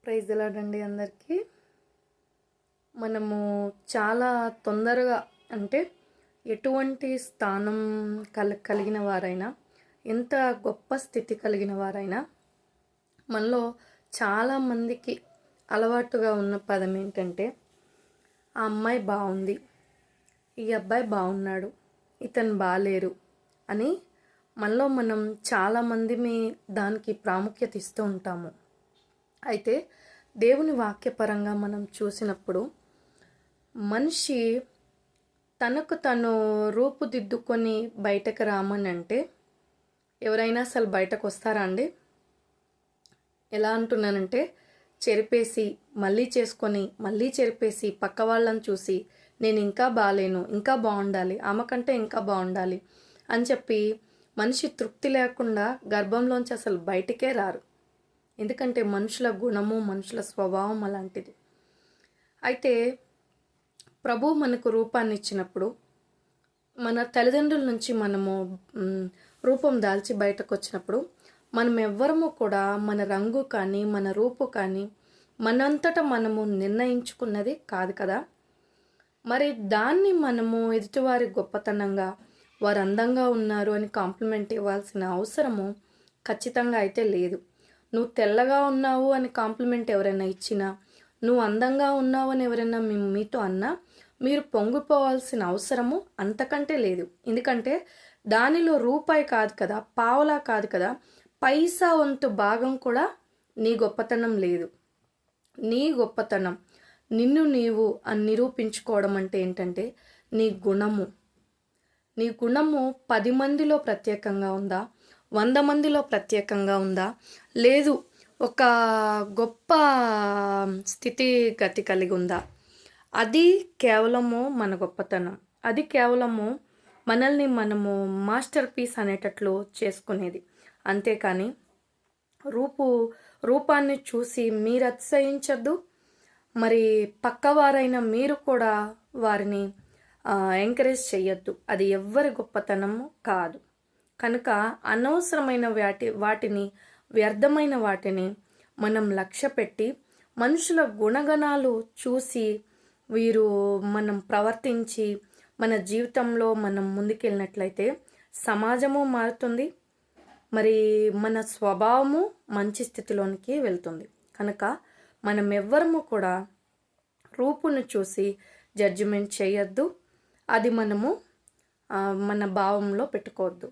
Praise lord అందరికీ. మనము చాలా తొందరగా అంటే ఎటువంటి స్థానం కలిగిన వారైనా, ఎంత గొప్ప స్థితి కలిగిన వారైనా, మనలో చాలామందికి అలవాటుగా ఉన్న పదం ఏంటంటే, ఆ అమ్మాయి బాగుంది, ఈ అబ్బాయి బాగున్నాడు, ఇతను బాలేరు అని మనలో మనం చాలామంది దానికి ప్రాముఖ్యత ఇస్తూ ఉంటాము. అయితే దేవుని వాక్యపరంగా మనం చూసినప్పుడు మనిషి తనకు తను రూపుదిద్దుకొని బయటకు రామని అంటే ఎవరైనా అసలు బయటకు వస్తారా అండి? ఎలా అంటున్నానంటే, చెరిపేసి మళ్ళీ చేసుకొని మళ్ళీ చెరిపేసి పక్క వాళ్ళని చూసి నేను ఇంకా బాలేను, ఇంకా బాగుండాలి, ఆమె కంటే ఇంకా బాగుండాలి అని చెప్పి మనిషి తృప్తి లేకుండా గర్భంలోంచి అసలు బయటికే రారు. ఎందుకంటే మనుషుల గుణము, మనుషుల స్వభావం అలాంటిది. అయితే ప్రభు మనకు రూపాన్ని ఇచ్చినప్పుడు, మన తల్లిదండ్రుల నుంచి మనము రూపం దాల్చి బయటకు వచ్చినప్పుడు, మనం ఎవ్వరము కూడా మన రంగు కానీ మన రూపు కానీ మనంతటా మనము నిర్ణయించుకున్నది కాదు కదా. మరి దాన్ని మనము ఎదుటివారి గొప్పతనంగా, వారు అందంగా ఉన్నారు అని కాంప్లిమెంట్ ఇవ్వాల్సిన అవసరము ఖచ్చితంగా అయితే లేదు. నువ్వు తెల్లగా ఉన్నావు అని కాంప్లిమెంట్ ఎవరైనా ఇచ్చినా, నువ్వు అందంగా ఉన్నావు అని ఎవరైనా మీతో అన్నా, మీరు పొంగిపోవాల్సిన అవసరము అంతకంటే లేదు. ఎందుకంటే దానిలో రూపాయి కాదు కదా, పావలా కాదు కదా, పైసా వంతు భాగం కూడా నీ గొప్పతనం లేదు. నీ గొప్పతనం నిన్ను నీవు అని నిరూపించుకోవడం అంటే ఏంటంటే నీ గుణము. నీ గుణము 10 మందిలో ప్రత్యేకంగా ఉందా, 100 మందిలో ప్రత్యేకంగా ఉందా, లేదు ఒక గొప్ప స్థితిగతి కలిగి ఉందా, అది కేవలము మన గొప్పతనం. అది కేవలము మనల్ని మనము మాస్టర్ పీస్ అనేటట్లు చేసుకునేది. అంతేకాని రూపాన్ని చూసి మీరు అతిశయించద్దు, మరి పక్కవారైన మీరు కూడా వారిని ఎంకరేజ్ చేయొద్దు. అది ఎవ్వరి గొప్పతనము కాదు. కనుక అనవసరమైన వాటిని వ్యర్థమైన వాటిని మనం లక్ష్య పెట్టి మనుషుల గుణగణాలు చూసి మనం ప్రవర్తించి మన జీవితంలో మనం ముందుకెళ్ళినట్లయితే సమాజము మారుతుంది, మరి మన స్వభావము మంచి స్థితిలోనికి వెళ్తుంది. కనుక మనం ఎవ్వరము కూడా రూపును చూసి జడ్జిమెంట్ చేయొద్దు, అది మనము మన భావంలో పెట్టుకోవద్దు.